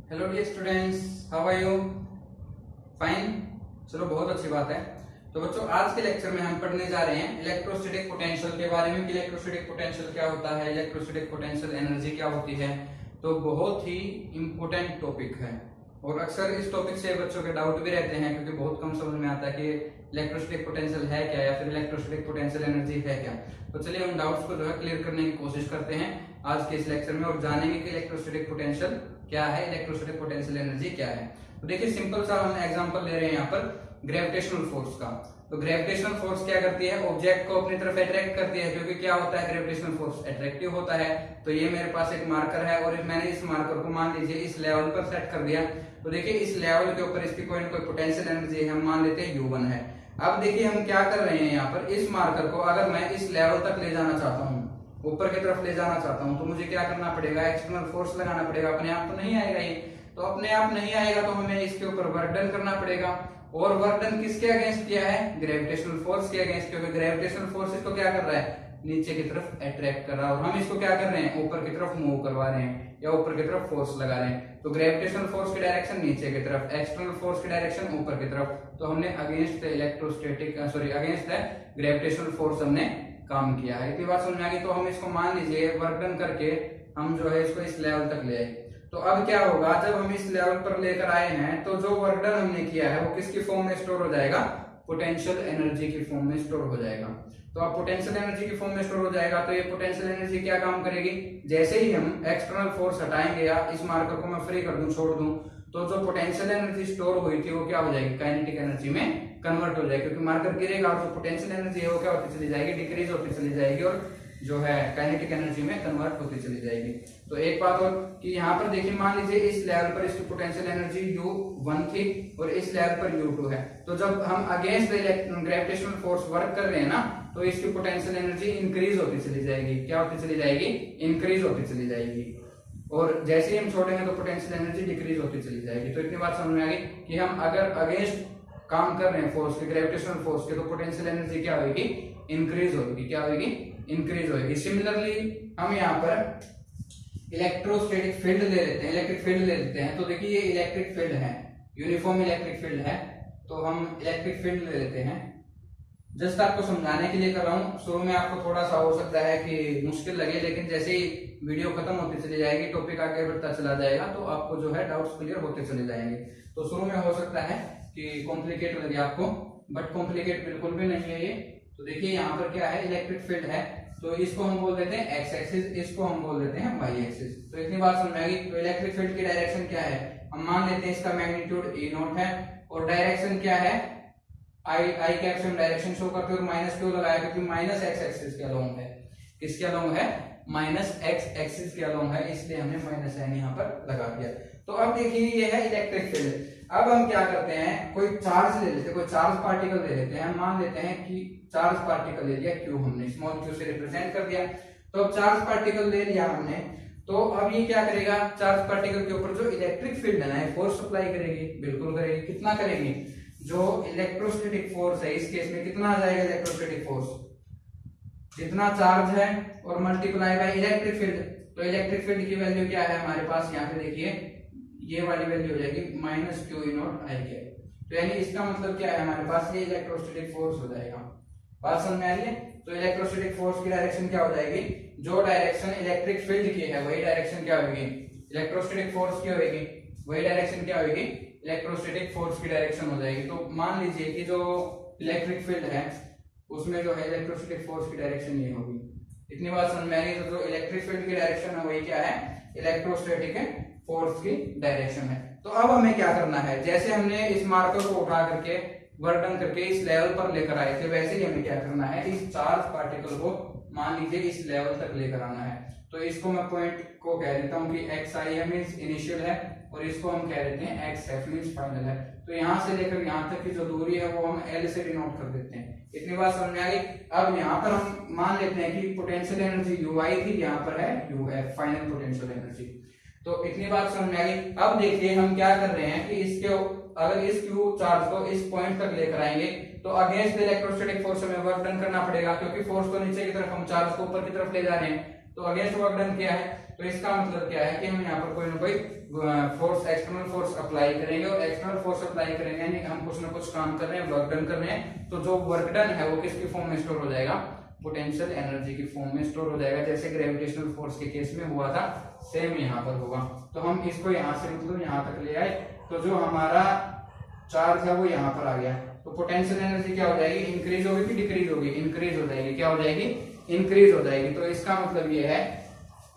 Hello dear students, how are you? Fine. चलो, बहुत अच्छी बात है। तो बच्चों, आज के लेक्चर में हम पढ़ने जा रहे हैं इलेक्ट्रोस्टैटिक पोटेंशियल के बारे में कि इलेक्ट्रोस्टैटिक पोटेंशियल क्या होता है, इलेक्ट्रोस्टैटिक पोटेंशियल एनर्जी क्या होती है। तो बहुत ही इंपॉर्टेंट टॉपिक है और अक्सर इस टॉपिक से बच्चों के डाउट भी रहते हैं क्योंकि बहुत कम समझ में आता है कि इलेक्ट्रोस्टैटिक पोटेंशियल है क्या या फिर इलेक्ट्रोस्टैटिक पोटेंशियल एनर्जी है क्या। तो चलिए हम डाउट्स को जो है क्लियर करने की कोशिश करते हैं आज के इस लेक्चर में और जानेंगे कि इलेक्ट्रोस्टैटिक पोटेंशियल क्या है, इलेक्ट्रोस्टैटिक पोटेंशियल एनर्जी क्या है। तो देखिए, सिंपल सा हम एग्जांपल ले रहे हैं यहाँ पर ग्रेविटेशनल फोर्स का। तो ग्रेविटेशनल फोर्स क्या करती है? ऑब्जेक्ट को अपनी तरफ अट्रैक्ट करती है, क्योंकि क्या होता है, ग्रेविटेशनल फोर्स अट्रैक्टिव होता है। तो ये मेरे पास एक मार्कर है और मैंने इस मार्कर को मान लीजिए इस लेवल पर सेट कर दिया। तो देखिए, इस लेवल के ऊपर इसकी कोई ना कोई पोटेंशियल एनर्जी हम मान लेते हैं U1 है। अब देखिए हम क्या कर रहे हैं यहाँ पर, इस मार्कर को अगर मैं इस लेवल तक ले जाना चाहता हूँ, ऊपर की तरफ ले जाना चाहता हूँ, तो मुझे क्या करना पड़ेगा? एक्सटर्नल फोर्स लगाना पड़ेगा। अपने आप तो नहीं आएगा ये, तो अपने आप नहीं आएगा तो हमें इसके ऊपर वर्क डन करना पड़ेगा। और वर्क डन किसके अगेंस्ट किया है? ग्रेविटेशनल फोर्स के अगेंस्ट, क्योंकि ग्रेविटेशनल फोर्स इसको क्या कर रहा है? नीचे की तरफ अट्रैक्ट कर रहा है और हम इसको क्या कर रहे हैं? ऊपर की तरफ मूव करवा रहे हैं या ऊपर की तरफ फोर्स लगा रहे हैं। तो ग्रेविटेशनल फोर्स की डायरेक्शन नीचे की तरफ, एक्सटर्नल फोर्स की डायरेक्शन ऊपर की तरफ। तो हमने against electrostatic against gravitational force हमने काम किया है। इतनी बात समझ में आ गई। तो हम इसको मान लीजिए वर्क डन करके हम जो है इसको इस लेवल तक ले आए। तो अब क्या होगा, जब हम इस लेवल पर लेकर आए हैं तो जो वर्क डन हमने किया है वो किसकी फॉर्म में स्टोर हो जाएगा? पोटेंशियल एनर्जी की फॉर्म में स्टोर हो जाएगा। तो अब पोटेंशियल एनर्जी की फॉर्म में स्टोर हो जाएगा तो ये पोटेंशियल एनर्जी क्या काम करेगी? जैसे ही हम एक्सटर्नल फोर्स हटाएंगे या इस मार्कर को मैं फ्री कर दूं, छोड़ दूं, तो जो पोटेंशियल एनर्जी स्टोर हुई थी वो क्या हो जाएगी? काइनेटिक एनर्जी में कन्वर्ट हो जाएगी, क्योंकि मार्कर गिरेगा और जो पोटेंशियल एनर्जी है वो क्या होती चली जाएगी? डिक्रीज होती चली जाएगी और जो है काइनेटिक एनर्जी में कन्वर्ट होती चली जाएगी। तो एक बात और कि यहाँ पर देखिए, मान लीजिए इस लेवल पर इसकी पोटेंशियल एनर्जी U1 थी और इस लेवल पर U2 है। तो जब हम अगेंस्ट ग्रेविटेशनल फोर्स वर्क कर रहे हैं ना, तो इसकी पोटेंशियल एनर्जी इंक्रीज होती चली जाएगी। क्या होती चली जाएगी? इंक्रीज होती चली जाएगी। और जैसे ही हम छोड़ेंगे तो पोटेंशियल एनर्जी डिक्रीज होती चली जाएगी। तो इतनी बात समझ में आ गई कि हम अगर अगेंस्ट काम कर रहे हैं फोर्स के, ग्रेविटेशनल फोर्स के, तो पोटेंशियल एनर्जी क्या होगी? इंक्रीज होगी। क्या होगी? इंक्रीज होगी। सिमिलरली हम यहाँ पर इलेक्ट्रोस्टैटिक फील्ड ले लेते हैं, इलेक्ट्रिक फील्ड ले लेते हैं। तो देखिए, ये इलेक्ट्रिक फील्ड है, यूनिफॉर्म इलेक्ट्रिक फील्ड है। तो हम इलेक्ट्रिक फील्ड ले लेते हैं। जस्ट आपको समझाने के लिए कर रहा हूँ। शुरू में आपको थोड़ा सा हो सकता है कि मुश्किल लगे, लेकिन जैसे ही वीडियो खत्म होती चली जाएगी, टॉपिक आगे बढ़ता चला जाएगा, तो आपको जो है डाउट्स क्लियर होते चले जाएंगे। तो शुरू में हो सकता है कि कॉम्प्लिकेट लगे आपको, बट कॉम्प्लिकेट बिल्कुल भी नहीं है ये। तो देखिए, यहाँ पर क्या है? इलेक्ट्रिक फील्ड है, तो इसको हम बोल देते हैं एक्स एक्सिस, इसको हम बोल देते हैं वाई एक्सिस। तो इतनी बात समझ में आ गई। तो इलेक्ट्रिक फील्ड की डायरेक्शन क्या है? हम मान लेते हैं इसका मैग्नीट्यूड E0 है और डायरेक्शन क्या है? आई कैप से हम डायरेक्शन शो करते हैं और माइनस क्यों लगाया? क्योंकि माइनस एक्स एक्सिस के अलोंग है। किसके अलोंग है? माइनस एक्स एक्सिस के अलोंग है, इसलिए हमने माइनस साइन यहाँ पर लगा दिया। तो अब देखिए, ये है इलेक्ट्रिक फील्ड। अब हम क्या करते हैं, कोई चार्ज ले लेते हैं, कोई चार्ज पार्टिकल ले लेते हैं। हम मान लेते हैं कि चार्ज पार्टिकल ले लिया Q, हमने स्मॉल q से रिप्रेजेंट कर दिया। तो अब चार्ज पार्टिकल ले लिया हमने, तो अब ये क्या करेगा? चार्ज पार्टिकल के ऊपर जो इलेक्ट्रिक फील्ड है ना, फोर्स सप्लाई करेगी। बिल्कुल करेगी। कितना करेगी? जो इलेक्ट्रोस्टैटिक फोर्स है, इस केस में कितना आ जाएगा इलेक्ट्रोस्टैटिक फोर्स? जितना चार्ज है और मल्टीप्लाई बाय इलेक्ट्रिक फील्ड। तो इलेक्ट्रिक फील्ड की वैल्यू क्या है हमारे पास? यहाँ पे देखिए, ये वाली वैल्यू हो जाएगी माइनस क्यू E0 आई के। तो यानी इसका मतलब क्या है हमारे पास? ये इलेक्ट्रोस्टैटिक फोर्स हो जाएगा। बात समझ में आ रही है? तो इलेक्ट्रोस्टैटिक फोर्स की डायरेक्शन क्या हो जाएगी? जो डायरेक्शन इलेक्ट्रिक फील्ड की है वही डायरेक्शन क्या होगी? इलेक्ट्रोस्टैटिक फोर्स की होगी। वही डायरेक्शन क्या होगी? इलेक्ट्रोस्टैटिक फोर्स की डायरेक्शन हो जाएगी। तो मान लीजिए कि जो इलेक्ट्रिक फील्ड है उसमें जो है इलेक्ट्रोस्टैटिक फोर्स की डायरेक्शन ये होगी। इतनी बात समझ में आ गई। तो जो इलेक्ट्रिक फील्ड की डायरेक्शन है वही क्या है? इलेक्ट्रोस्टैटिक फोर्स की डायरेक्शन है। तो अब हमें क्या करना है? जैसे हमने इस मार्कर को उठा करके वर्क डन करके इस लेवल पर लेकर आए थे, वैसे ही हमें क्या करना है? इस चार्ज पार्टिकल को मान लीजिए इस लेवल तक लेकर आना है। तो इसको मैं पॉइंट को कह देता हूँ कि एक्स आई है मींस इनिशियल है और इसको हम कह देते हैं एक्स एफ मींस फाइनल है। तो यहाँ से लेकर यहाँ तक की जो दूरी है वो हम एल से डिनोट कर देते हैं। इतनी बात समझ में आ गई। अब यहाँ पर हम मान लेते हैं कि पोटेंशियल एनर्जी UI थी, यहाँ पर है UF फाइनल पोटेंशियल एनर्जी। तो इतनी बात समझ में आ गई। अब देखिए हम क्या कर रहे हैं कि इसके अगर इस Q चार्ज को इस पॉइंट तक लेकर आएंगे तो अगेंस्ट इलेक्ट्रोस्टैटिक फोर्स हमें वर्क डन करना पड़ेगा, क्योंकि फोर्स तो नीचे की तरफ, हम चार्ज को ऊपर की तरफ ले जा रहे हैं। तो अगेंस्ट वर्क डन किया है, तो इसका मतलब क्या है कि हम यहाँ पर कोई ना कोई फोर्स, एक्सटर्नल फोर्स अप्लाई करेंगे, और एक्सटर्नल फोर्स अप्लाई करेंगे यानी हम कुछ ना कुछ काम कर रहे हैं, वर्क डन कर रहे हैं, तो जो वर्क डन है वो किसकी फॉर्म में स्टोर हो जाएगा, पोटेंशियल एनर्जी की फॉर्म में स्टोर हो जाएगा, जैसे ग्रेविटेशनल फोर्स के केस में हुआ था सेम यहाँ पर होगा। तो हम इसको यहाँ से मतलब यहाँ तक ले आए, तो जो हमारा चार्ज है वो यहाँ पर आ गया, तो पोटेंशियल एनर्जी क्या हो जाएगी, इंक्रीज होगी कि डिक्रीज होगी, इंक्रीज हो जाएगी, क्या हो जाएगी, इंक्रीज हो जाएगी। तो इसका मतलब ये है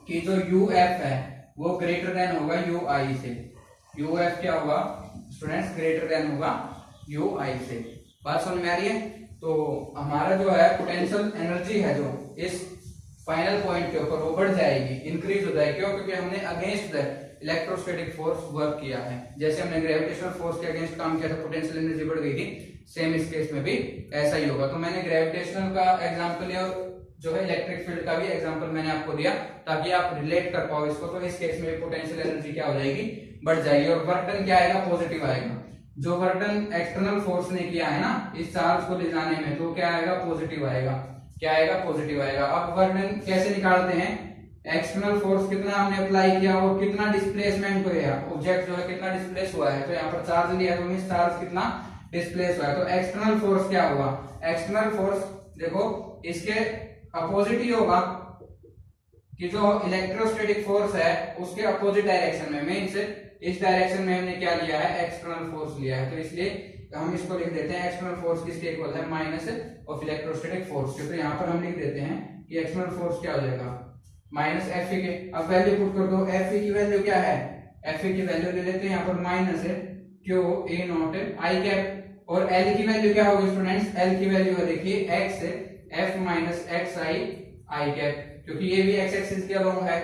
कि जो यूएफ है वो ग्रेटर देन होगा यूआई से, यूएफ क्या होगा स्टूडेंट्स, ग्रेटर देन होगा यूआई से। बात समझ में आ रही है। तो हमारा जो है पोटेंशियल एनर्जी है जो इस फाइनल पॉइंट के ऊपर वो बढ़ जाएगी, इंक्रीज हो जाएगी, क्यों, क्योंकि हमने against the electrostatic force work किया है। जैसे हमने ग्रेविटेशनल फोर्स के अगेंस्ट काम किया था, पोटेंशियल एनर्जी बढ़ गई थी, सेम इस केस में भी ऐसा ही होगा। तो मैंने ग्रेविटेशनल का एग्जांपल लिया और जो है इलेक्ट्रिक फील्ड का भी एग्जांपल मैंने आपको दिया ताकि आप रिलेट कर पाओ इसको। तो इस केस में पोटेंशियल एनर्जी क्या हो जाएगी, बढ़ जाएगी, और वर्क डन क्या आएगा, पॉजिटिव आएगा। जो वर्क डन एक्सटर्नल फोर्स ने किया है ना इस चार्ज को ले जाने में, तो क्या आएगा, पॉजिटिव आएगा, क्या आएगा, पॉजिटिव आएगा। अब वर्क डन कैसे निकालते हैं, एक्सटर्नल फोर्स कितना हमने अप्लाई किया और कितना डिस्प्लेसमेंट हुआ, ऑब्जेक्ट जो है कितना डिस्प्लेस हुआ है, तो यहाँ पर चार्ज लिया तो मींस चार्ज कितना डिस्प्लेस हुआ है। तो एक्सटर्नल फोर्स क्या हुआ, एक्सटर्नल फोर्स देखो इसके अपोजिट ही होगा कि जो इलेक्ट्रोस्टैटिक फोर्स है उसके अपोजिट डायरेक्शन में, मींस इस डायरेक्शन में हमने क्या लिया है, एक्सटर्नल फोर्स लिया है, तो इसलिए हम इसको लिख देते हैं एक्सटर्नल फोर्स किसके इक्वल है, माइनस ऑफ इलेक्ट्रोस्टैटिक फोर्स के। तो यहाँ पर हम लिख देते हैं कि एक्सटर्नल फोर्स क्या हो जाएगा, माइनस एफ के। अब वैल्यू पुट कर दो, एफ की वैल्यू क्या है, एफ की वैल्यू ले लेते हैं यहाँ पर माइनस है Q A not I cap, और एल की वैल्यू क्या होगी स्टूडेंट्स, एल की वैल्यू है देखिए x f minus x i i cap, क्योंकि ये भी एक्स एक्सिस के अलोंग है,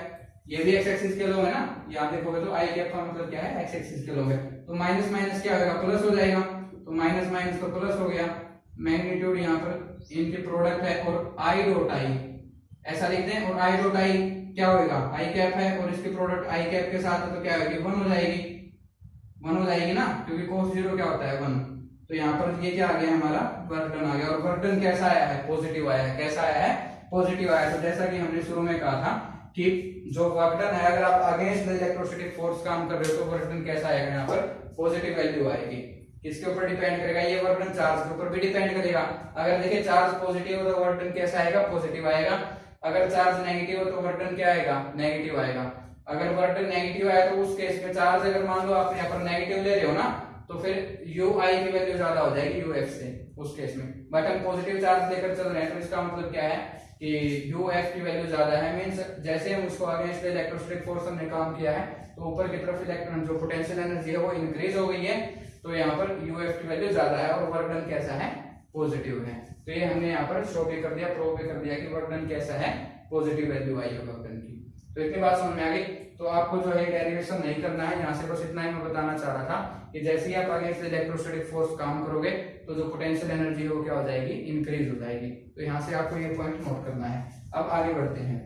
ये भी एक्स एक्सिस के अलोंग है ना, यहाँ देखोगे तो आई कैप का मतलब क्या है, एक्स एक्सिस के अलोंग है। तो माइनस माइनस क्या होगा, प्लस हो जाएगा, तो माइनस माइनस तो प्लस हो गया, मैग्नीट्यूड यहाँ पर इनके प्रोडक्ट है, और आई डॉट आई ऐसा लिखते हैं, और आई डॉट आई क्या होगा, आई कैप है और इसकी प्रोडक्ट आई कैप के साथ है, तो क्या होगी, 1 हो जाएगी, 1 हो जाएगी ना, क्योंकि cos 0 क्या होता है 1। तो यहाँ पर ये क्या आ गया हमारा, वर्क डन आ गया, और वर्क डन कैसा आया है, पॉजिटिव आया है, कैसा आया है, पॉजिटिव आया है। तो जैसा कि हमने शुरू में कहा था कि जो वर्क डन है, अगर आप अगेंस्ट द इलेक्ट्रोस्टैटिक फोर्स काम कर रहे हो तो वर्क डन कैसा आएगा, यहाँ पर पॉजिटिव वैल्यू आएगी। किसके ऊपर डिपेंड करेगा, ये वर्क डन चार्ज के ऊपर भी डिपेंड करेगा। अगर देखिए चार्ज पॉजिटिव हो तो वर्क डन कैसा आएगा, पॉजिटिव आएगा। अगर चार्ज नेगेटिव हो तो वर्क डन क्या आएगा, नेगेटिव आएगा। अगर वर्क डन नेगेटिव आया तो उस केस में चार्ज अगर मान लो आप यहाँ पर नेगेटिव ले रहे हो ना, तो फिर यू आई की वैल्यू ज्यादा हो जाएगी यू एफ से उस केस में। बट हम पॉजिटिव चार्ज लेकर चल रहे हैं, तो इसका मतलब क्या है कि यू एफ की वैल्यू ज्यादा है, मींस जैसे हम उसको अगेंस्ट इलेक्ट्रोस्टैटिक फोर्स हमने काम किया है तो ऊपर की तरफ इलेक्ट्रॉन जो पोटेंशियल एनर्जी है वो इंक्रीज हो गई है, तो यहाँ पर यू एफ की वैल्यू ज्यादा है और वर्क डन कैसा है, पॉजिटिव है। तो ये हमने यहाँ पर शो भी कर दिया, प्रूव भी कर दिया कि वर्क डन कैसा है, पॉजिटिव वैल्यू आई है वर्क डन की। तो इतनी बात समझ में आ गई। तो आपको जो है डेरिवेशन नहीं करना है, यहाँ से बस इतना ही मैं बताना चाह रहा था कि जैसे ही आप अगेंस्ट इलेक्ट्रोस्टैटिक फोर्स काम करोगे तो जो पोटेंशियल एनर्जी है वो क्या हो जाएगी, इंक्रीज हो जाएगी। तो यहाँ से आपको ये पॉइंट नोट करना है। अब आगे बढ़ते हैं,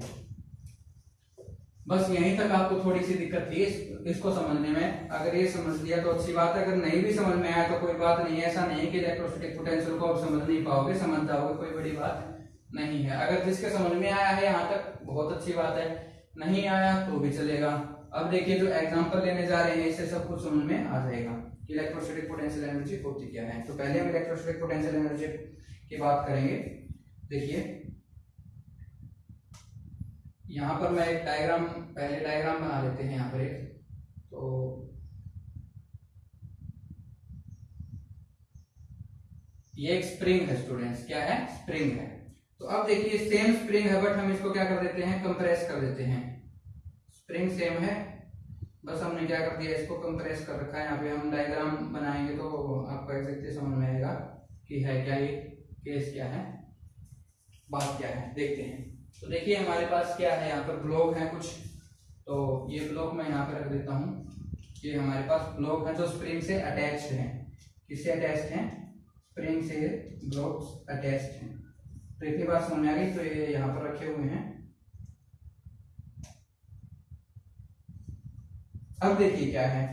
बस यहीं तक आपको थोड़ी सी दिक्कत थी इसको समझने में। अगर ये समझ लिया तो अच्छी बात है, अगर नहीं भी समझ में आया तो कोई बात नहीं है। ऐसा नहीं है कि इलेक्ट्रोस्टैटिक पोटेंशियल को आप समझ नहीं पाओगे, समझ जाओगे, कोई बड़ी बात नहीं है। अगर जिसके समझ में आया है यहाँ तक बहुत अच्छी बात है, नहीं आया तो भी चलेगा। अब देखिए जो एग्जांपल लेने जा रहे हैं इससे सब कुछ समझ में आ जाएगा कि इलेक्ट्रोस्टैटिक पोटेंशियल एनर्जी होती क्या है। तो पहले हम इलेक्ट्रोस्टैटिक पोटेंशियल एनर्जी की बात करेंगे। देखिए यहाँ पर मैं एक डायग्राम, पहले डायग्राम बना लेते हैं यहाँ पर एक। तो ये एक स्प्रिंग है स्टूडेंट्स, क्या है, स्प्रिंग है। तो अब देखिए सेम स्प्रिंग है बट हम इसको क्या कर देते हैं, कंप्रेस कर देते हैं। स्प्रिंग सेम है, बस हमने क्या कर दिया, इसको कंप्रेस कर रखा है। यहाँ पे हम डायग्राम बनाएंगे तो आपको एग्जैक्टली समझ में आएगा कि है क्या, ये केस क्या है, बात क्या है, देखते हैं। तो देखिए हमारे पास क्या है, यहाँ पर ब्लॉक है कुछ, तो ये ब्लॉक मैं यहाँ पर रख देता हूँ। ये हमारे पास ब्लॉक है जो स्प्रिंग से अटैच्ड है। किससे अटैच्ड है, स्प्रिंग से ब्लॉक्स अटैच्ड हैं। तो इतनी बात समझ में आ गई। तो ये यहाँ पर रखे हुए हैं। अब देखिए क्या है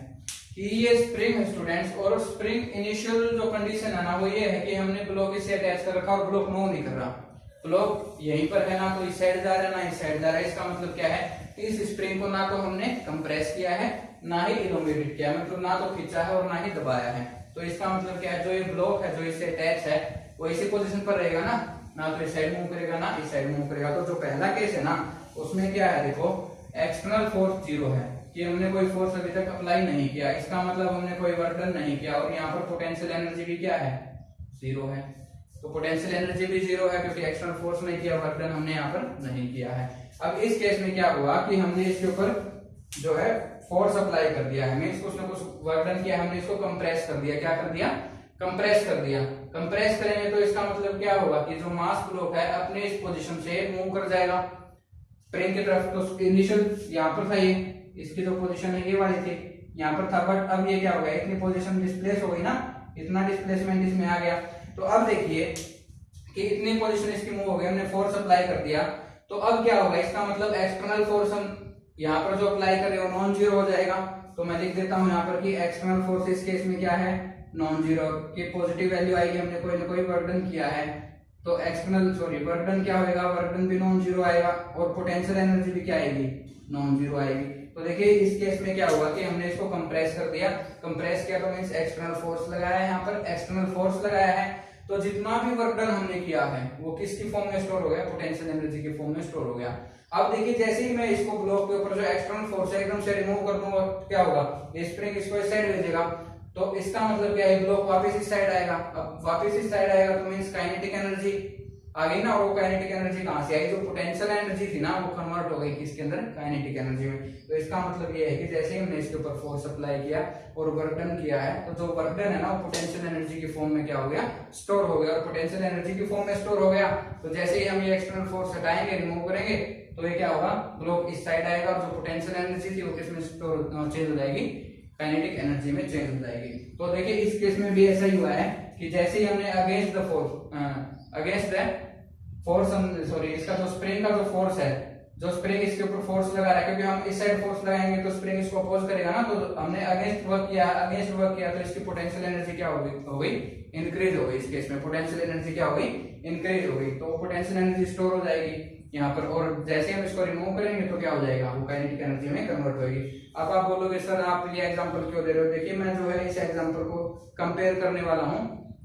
कि ये स्प्रिंग है स्टूडेंट्स, और स्प्रिंग इनिशियल जो कंडीशन है ना वो ये है कि हमने ब्लॉक इससे अटैच कर रखा और ब्लॉक मूव नहीं कर रहा। ब्लॉक यहीं पर है, ना तो इस साइड जा रहा है ना इस साइड जा रहा है। इसका मतलब क्या है कि इस स्प्रिंग को ना तो हमने कंप्रेस किया है ना ही इलोंगेटेड किया है, मतलब ना तो खींचा है और ना ही दबाया है। तो इसका मतलब क्या है, जो ये ब्लॉक है जो इससे अटैच है वो इसी पोजीशन पर रहेगा ना तो इस साइड मूव करेगा ना इस साइड मूव करेगा। तो जो पहला केस है ना उसमें क्या है, देखो एक्सटर्नल फोर्स 0 है कि हमने कोई फोर्स अभी तक अप्लाई नहीं किया, इसका मतलब हमने कोई वर्क डन नहीं किया। और यहाँ पर पोटेंशियल एनर्जी भी क्या है, 0 है। तो पोटेंशियल एनर्जी भी 0 है क्योंकि एक्सटर्नल फोर्स नहीं किया, वर्क डन हमने यहाँ पर नहीं किया है। अब इस केस में क्या हुआ कि हमने इसके ऊपर जो है फोर्स अप्लाई कर दिया है, मींस कुछ ना कुछ वर्क डन किया, हमने इसको कंप्रेस कर दिया। क्या कर दिया, कंप्रेस कर दिया। कंप्रेस करेंगे तो इसका मतलब क्या होगा कि जो मास ब्लॉक है अपने इस पोजीशन से मूव कर जाएगा स्प्रिंग की तरफ। तो इनिशियल यहाँ पर था, ये इसकी जो पोजीशन है ये वाली थी, यहाँ पर था, बट अब ये क्या हो गया, इतनी पोजीशन डिस्प्लेस हो गई ना, इतना डिस्प्लेसमेंट इसमें आ गया। तो अब देखिए कि इतनी पोजीशन इसकी मूव हो गई, हमने फोर्स अप्लाई कर दिया। तो अब क्या होगा, इसका मतलब एक्सटर्नल फोर्स हम यहाँ पर जो अप्लाई कर रहे हो नॉन जीरो हो जाएगा। तो मैं लिख देता हूँ यहाँ पर कि एक्सटर्नल फोर्स इस केस में क्या है, नॉन जीरो की पॉजिटिव वैल्यू आएगी, हमने कोई ना कोई वर्क डन किया है। तो वर्क डन क्या होगा, वर्क डन भी नॉन जीरो आएगा और पोटेंशियल एनर्जी भी क्या आएगी, नॉन जीरो आएगी। तो देखिए इस केस में क्या हुआ कि हमने इसको कंप्रेस कर दिया। कंप्रेस किया तो मींस एक्सटर्नल फोर्स लगाया है, यहाँ पर एक्सटर्नल फोर्स लगाया है। तो जितना भी वर्क डन हमने किया है वो किसकी फॉर्म में स्टोर हो गया, पोटेंशियल एनर्जी की फॉर्म में स्टोर हो गया। अब देखिए जैसे ही मैं इसको ब्लॉक के ऊपर जो एक्सटर्नल फोर्स है एकदम से रिमूव कर दूंगा, क्या होगा, ये स्प्रिंग इसको इस साइड भेजेगा। तो इसका मतलब क्या है, ब्लॉक वापस इस साइड आएगा। अब वापस इस साइड आएगा तो मींस काइनेटिक एनर्जी आ गई ना, और वो काइनेटिक एनर्जी कहां से आई, जो पोटेंशियल एनर्जी थी ना वो कन्वर्ट हो गई किसके अंदर, काइनेटिक एनर्जी में। तो इसका मतलब ये है कि जैसे ही हमने इसके ऊपर फोर्स अप्लाई किया और वर्क डन किया है, तो जो वर्क डन है ना वो पोटेंशियल एनर्जी की फॉर्म में क्या हो गया, स्टोर हो गया। और पोटेंशियल एनर्जी की फॉर्म में स्टोर हो गया तो जैसे ही हम ये एक्सटर्नल फोर्स हटाएंगे, रिमूव करेंगे, तो ये क्या होगा, ब्लॉक इस साइड आएगा और जो पोटेंशियल एनर्जी थी वो किसमें स्टोर चेंज हो जाएगी, काइनेटिक एनर्जी में चेंज हो जाएगी। तो देखिए इस केस में भी ऐसा ही हुआ है कि जैसे ही हमने अगेंस्ट द फोर्स इसका जो स्प्रिंग का जो फोर्स है, जो स्प्रिंग इसके ऊपर फोर्स लगा रहा है, क्योंकि हम इस साइड फोर्स लगाएंगे तो स्प्रिंग इसको अपोज करेगा ना, तो हमने अगेंस्ट वर्क किया तो इसकी पोटेंशियल एनर्जी क्या हो गई, इंक्रीज हो गई। इस केस में पोटेंशियल एनर्जी क्या हो गई, इंक्रीज हो गई। तो पोटेंशियल एनर्जी स्टोर हो जाएगी यहाँ पर, और जैसे हम इसको रिमूव करेंगे तो क्या हो जाएगा, वो काइनेटिक एनर्जी में कन्वर्ट होगी। अब आप बोलोगे सर आप ये एग्जांपल क्यों दे रहे हो, देखिए मैं जो है इस एग्जांपल को कंपेयर करने वाला हूँ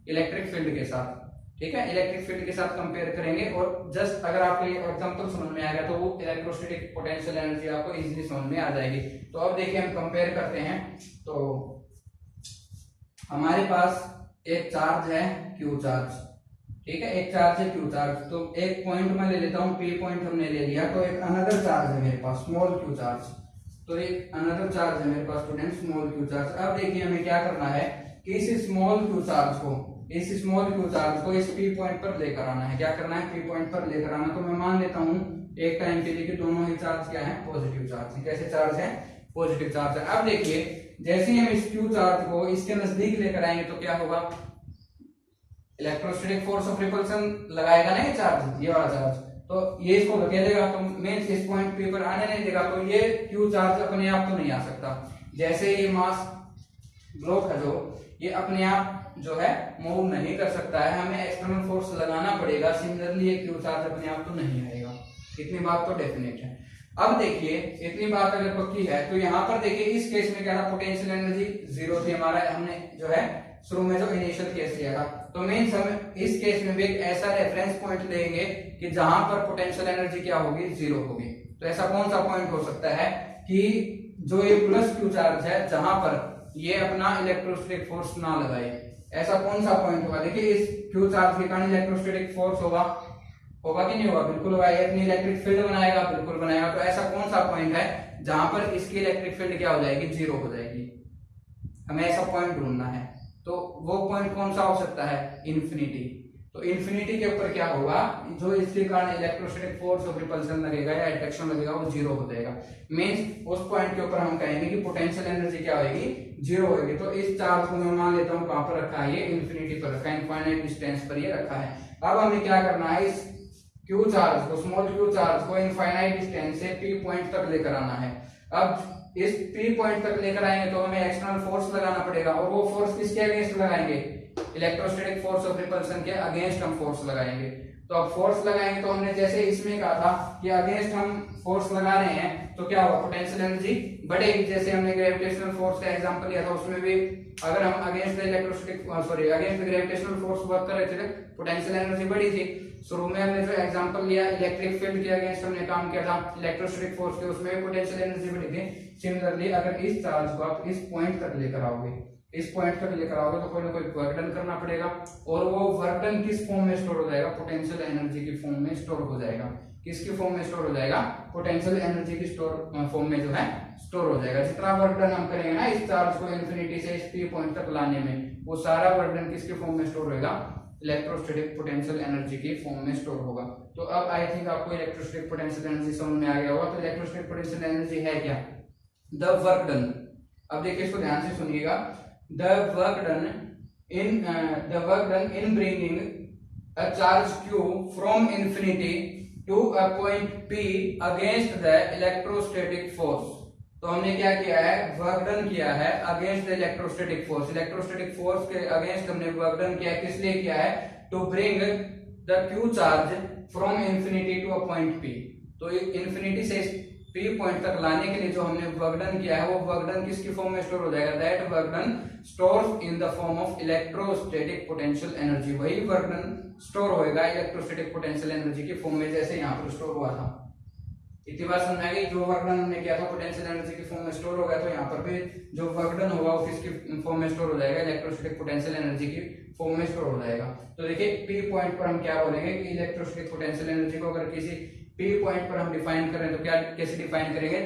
इलेक्ट्रिक फील्ड के साथ, ठीक है, इलेक्ट्रिक फील्ड के साथ कंपेयर करेंगे। और जस्ट अगर आपको ये एग्जांपल समझ में आ गया तो वो इलेक्ट्रोस्टैटिक पोटेंशियल एनर्जी आपको इजीली समझ में आ जाएगी। तो अब देखिए हम कंपेयर करते हैं। तो हमारे पास एक चार्ज है क्यू चार्ज, ठीक है, एक चार्ज है क्यू चार्ज। तो एक पॉइंट मैं ले लेता हूँ, पी पॉइंट हमने ले लिया। तो एक अनदर चार्ज है मेरे पास, स्मॉल क्यू चार्ज। तो एक अनदर चार्ज है मेरे पास स्टूडेंट, स्मॉल क्यू चार्ज। अब देखिए हमें क्या करना है कि इस स्मॉल क्यू चार्ज को इस पी पॉइंट पर लेकर आना है। क्या करना है, पी पॉइंट पर लेकर आना। तो मैं मान लेता हूँ एक टाइम के लिए कि दोनों ही चार्ज क्या है, पॉजिटिव चार्ज है। कैसे चार्ज है, पॉजिटिव चार्ज है। अब देखिए जैसे ही हम इस क्यू चार्ज को इसके नजदीक लेकर आएंगे तो क्या होगा, इलेक्ट्रोस्टैटिक फोर्स ऑफ रिपल्सन लगाएगा ना ये चार्ज, ये वाला चार्ज, तो ये इसको धकेलेगा, तो मींस इस पॉइंट पी पर आने नहीं देगा। तो ये क्यू चार्ज अपने आप तो नहीं आ सकता। जैसे ये मास ब्लॉक है जो ये अपने आप जो है मूव नहीं कर सकता है, हमें एक्सटर्नल फोर्स लगाना पड़ेगा। सिमिलरली ये क्यू चार्ज अपने आप तो नहीं आएगा। इतनी बात तो डेफिनेट है। अब देखिए इतनी बात अगर पक्की है तो यहाँ पर देखिए इस केस में क्या था, पोटेंशियल एनर्जी 0 थी हमारा, हमने जो है शुरू में जो इनिशियल केस लिया था। तो मींस हम इस केस में भी एक ऐसा रेफरेंस पॉइंट लेंगे कि जहां पर पोटेंशियल एनर्जी क्या होगी, 0 होगी। तो ऐसा कौन सा पॉइंट हो सकता है कि जो ये प्लस क्यू चार्ज है जहां पर ये अपना इलेक्ट्रोस्टैटिक फोर्स ना लगाए, ऐसा कौन सा पॉइंट होगा। देखिए इस क्यू चार्ज के कारण इलेक्ट्रोस्टैटिक फोर्स होगा कि नहीं होगा, बिल्कुल होगा। ये अपनी इलेक्ट्रिक फील्ड बनाएगा, बिल्कुल बनाएगा। तो ऐसा कौन सा पॉइंट है जहां पर इसकी इलेक्ट्रिक फील्ड क्या हो जाएगी, 0 हो जाएगी। हमें ऐसा पॉइंट ढूंढना है। तो वो पॉइंट कौन सा हो सकता है, इन्फिनिटी। तो इन्फिनिटी के ऊपर क्या होगा, जो इसके कारण इलेक्ट्रोस्टैटिक फोर्स ऑफ रिपल्सन लगेगा या अट्रैक्शन लगेगा वो 0 हो जाएगा। मींस उस पॉइंट के ऊपर हम कहेंगे कि पोटेंशियल एनर्जी क्या होगी, 0 होगी। तो इस चार्ज को मैं मान लेता हूँ कहां पर रखा है, ये इन्फिनिटी पर रखा है, इनफाइनाइट डिस्टेंस पर ये रखा है। अब हमें क्या करना है, इस क्यू चार्ज को, स्मॉल क्यू चार्ज को इनफाइनाइट डिस्टेंस से पी पॉइंट तक लेकर आना है। अब इस पी पॉइंट तक लेकर आएंगे तो हमें एक्सटर्नल फोर्स लगाना पड़ेगा, और वो फोर्स किसके अगेंस्ट लगाएंगे, इलेक्ट्रोस्टैटिक फोर्स ऑफ रिपल्सन के अगेंस्ट हम फोर्स लगाएंगे। तो अब फोर्स लगाएंगे तो हमने जैसे इसमें कहा था कि अगेंस्ट हम फोर्स लगा रहे हैं तो क्या होगा, पोटेंशियल एनर्जी बढ़ेगी। जैसे हमने ग्रेविटेशनल फोर्स का एग्जांपल लिया था, उसमें भी अगर हम against against gravitational force work कर रहे थे तो पोटेंशियल एनर्जी बढ़ी थी। शुरू में हमने जो एग्जांपल लिया इलेक्ट्रिक फील्ड के अगेंस्ट हमने काम किया था इलेक्ट्रोस्टैटिक फोर्स के, उसमें भी पोटेंशियल एनर्जी बढ़ी थी। सिमिलरली अगर इस चार्ज को आप इस पॉइंट तक लेकर आओगे, इस पॉइंट तक लेकर आओगे तो कोई ना कोई वर्क डन करना पड़ेगा, और वो वर्क डन किस फॉर्म में स्टोर हो जाएगा, पोटेंशियल एनर्जी की फॉर्म में स्टोर हो जाएगा। किसकी फॉर्म में स्टोर हो जाएगा, पोटेंशियल एनर्जी की फॉर्म में जो है स्टोर हो जाएगा। जितना वर्क डन हम करेंगे ना इस चार्ज को इन्फिनिटी से इस पी पॉइंट तक लाने में, वो सारा वर्क डन किसके फॉर्म में स्टोर होगा, इलेक्ट्रोस्टैटिक पोटेंशियल एनर्जी की फॉर्म में स्टोर होगा। तो अब आई थिंक आपको इलेक्ट्रोस्टैटिक पोटेंशियल एनर्जी समझ में आ गया होगा। तो इलेक्ट्रोस्टैटिक पोटेंशियल एनर्जी है क्या, द वर्क डन। अब देखिए इसको ध्यान से सुनिएगा, the work done in bringing a charge q from infinity to a point p against the electrostatic force। तो हमने क्या किया है, वर्क डन किया है against the electrostatic force. Electrostatic force के अगेंस्ट हमने वर्क डन किया है, किस लिए किया है, to bring the q charge from infinity to a point p। तो इंफिनिटी से पी पॉइंट तक लाने के लिए जो हमने वर्क डन किया है वो वर्क डन किसकी फॉर्म में स्टोर हो जाएगा, that work done stores in the form of electrostatic potential energy. वही वर्क डन स्टोर होएगा इलेक्ट्रोस्टैटिक पोटेंशियल एनर्जी की फॉर्म में, जैसे यहाँ पर स्टोर हुआ था। इतनी बात समझ आ गई, जो वर्क डन हमने किया था पोटेंशियल एनर्जी की फॉर्म में स्टोर हो गया, तो यहाँ पर भी जो वर्क डन होगा वो किसकी फॉर्म में स्टोर हो जाएगा, इलेक्ट्रोस्टैटिक पोटेंशियल एनर्जी की फॉर्म में स्टोर हो जाएगा। तो देखिए पी पॉइंट पर हम क्या बोलेंगे कि इलेक्ट्रोस्टैटिक पोटेंशियल एनर्जी को अगर किसी पी पॉइंट पर हम डिफाइन करें तो क्या कैसे डिफाइन करेंगे,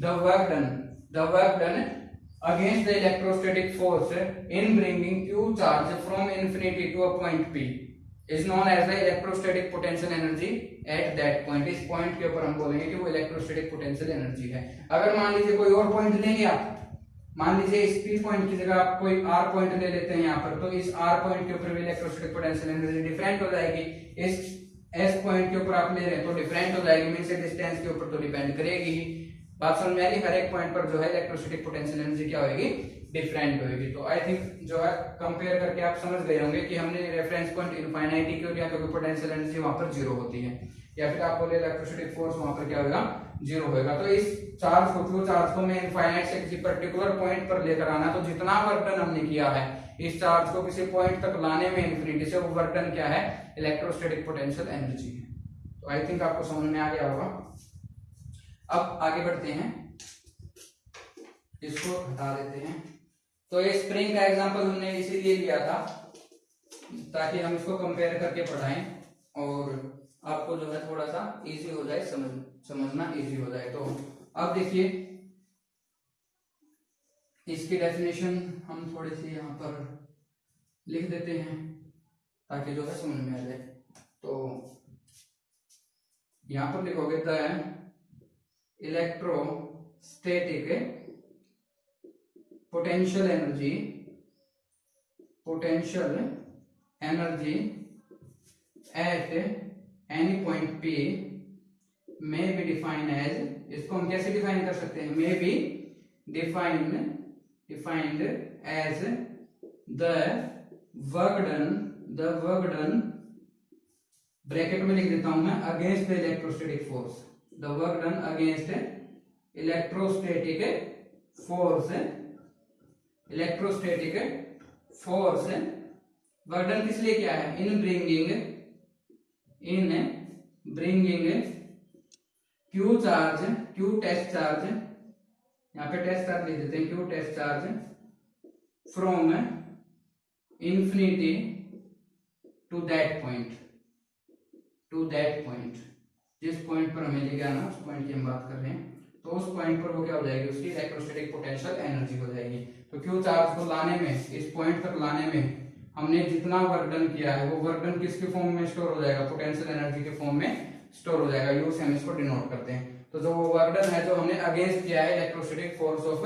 the work done against the electrostatic force in bringing q charge from infinity to a point p is known as the electrostatic potential energy at that point. इस point के ऊपर हम बोलेंगे कि वो इलेक्ट्रोस्टैटिक पोटेंशियल एनर्जी है। अगर मान लीजिए कोई और पॉइंट लेंगे आप, मान लीजिए इस p पॉइंट की जगह आप कोई r पॉइंट ले लेते हैं यहाँ पर, तो इस r पॉइंट के ऊपर भी इलेक्ट्रोस्टैटिक पोटेंशियल एनर्जी डिफरेंट हो जाएगी। इस s पॉइंट के ऊपर आप ले रहे हैं तो डिफरेंट हो जाएगी, मीन से डिस्टेंस के ऊपर तो डिपेंड करेगी ही। बात समझ में आ रही, हर एक पॉइंट पर जो है इलेक्ट्रोस्टैटिक पोटेंशियल एनर्जी क्या होगी, डिफरेंट होगी। तो आई थिंक जो है कंपेयर करके आप समझ गए होंगे कि हमने रेफरेंस पॉइंट इनफाइनाइटी क्यों लिया, क्योंकि पोटेंशियल एनर्जी वहां पर जीरो होती है, या फिर आप बोले इलेक्ट्रोस्टैटिक फोर्स वहां पर क्या होगा, जीरो होगा। तो इस चार्ज को, जो चार्ज को मैं इनफाइनाइट से किसी पर्टिकुलर पॉइंट पर लेकर आना, तो जितना वर्क डन हमने किया है इस चार्ज को किसी पॉइंट तक लाने में इंफिनिटी से, वो वर्क डन क्या है, इलेक्ट्रोस्टैटिक पोटेंशियल एनर्जी है। तो आई थिंक आपको समझ में आ गया होगा। अब आगे बढ़ते हैं, इसको हटा देते हैं। तो ये स्प्रिंग का एग्जांपल हमने इसीलिए लिया था ताकि हम इसको कंपेयर करके पढ़ाएं और आपको जो है थोड़ा सा इजी हो जाए, समझना इजी हो जाए। तो अब देखिए इसकी डेफिनेशन हम थोड़ी सी यहाँ पर लिख देते हैं ताकि जो है समझ में आ जाए। तो यहां पर लिखोगे the electrostatic potential energy at any point P may be defined as, इसको हम कैसे डिफाइन कर सकते हैं, may be defined as the work done bracket में लिख देता हूं मैं, against the electrostatic force, the work done against electrostatic force work done किस लिए क्या है, in bringing Q test charge, यहाँ पे टेस्ट चार्ज लिख देते हैं, Q test charge from infinity to that point, जिस पॉइंट पर हमें लेके आना उस पॉइंट की हम बात कर रहे हैं। तो उस पॉइंट पर वो क्या हो जाएगी, उसकी इलेक्ट्रोस्टैटिक पोटेंशियल एनर्जी हो जाएगी। तो क्यू चार्ज को लाने में, इस पॉइंट तक लाने में हमने जितना वर्क डन किया है वो वर्क डन किसके फॉर्म में स्टोर हो जाएगा, पोटेंशियल एनर्जी के फॉर्म में स्टोर हो जाएगा। यू से हम इसको डिनोट करते हैं। तो जो वो वर्क डन है जो हमने अगेंस्ट किया है इलेक्ट्रोस्टैटिक फोर्स ऑफ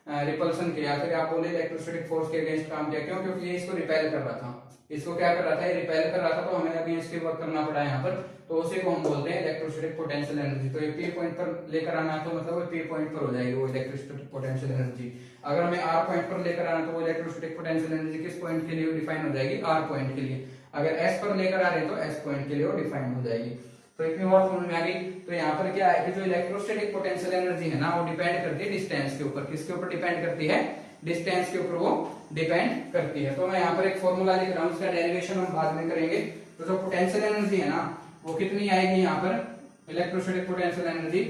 रिपल्सन किया, फिर आप बोले इलेक्ट्रोस्टैटिक फोर्स के अगेंस्ट काम किया, क्यों? क्योंकि ये इसको रिपेल कर रहा था, इसको क्या कर रहा था, ये रिपेल कर रहा था, तो हमें अगेंस्ट के वर्क करना पड़ा यहाँ पर, तो उसी को हम बोलते हैं इलेक्ट्रोस्टैटिक पोटेंशियल एनर्जी। तो ये पी पॉइंट पर लेकर आना है, तो मतलब वो पी पॉइंट पर हो जाएगी वो इलेक्ट्रोस्टैटिक पोटेंशियल एनर्जी। अगर हमें आर पॉइंट पर लेकर आना, तो वो इलेक्ट्रोस्टैटिक पोटेंशियल एनर्जी किस पॉइंट के लिए डिफाइन हो जाएगी, आर पॉइंट के लिए। अगर एस पर लेकर आ रहे हैं तो एस पॉइंट के लिए वो डिफाइन हो जाएगी। तो इतनी बात समझ में आ गई। तो यहाँ पर क्या है कि जो इलेक्ट्रोस्टैटिक पोटेंशियल एनर्जी है ना, वो डिपेंड करती है डिस्टेंस के ऊपर। किसके ऊपर डिपेंड करती है? डिस्टेंस के ऊपर वो डिपेंड करती है। तो मैं यहाँ पर एक फॉर्मूला लिख रहा हूँ, इसका डेरिवेशन हम बाद में करेंगे। तो जो पोटेंशियल एनर्जी है ना, वो कितनी आएगी यहाँ पर, electrostatic potential energy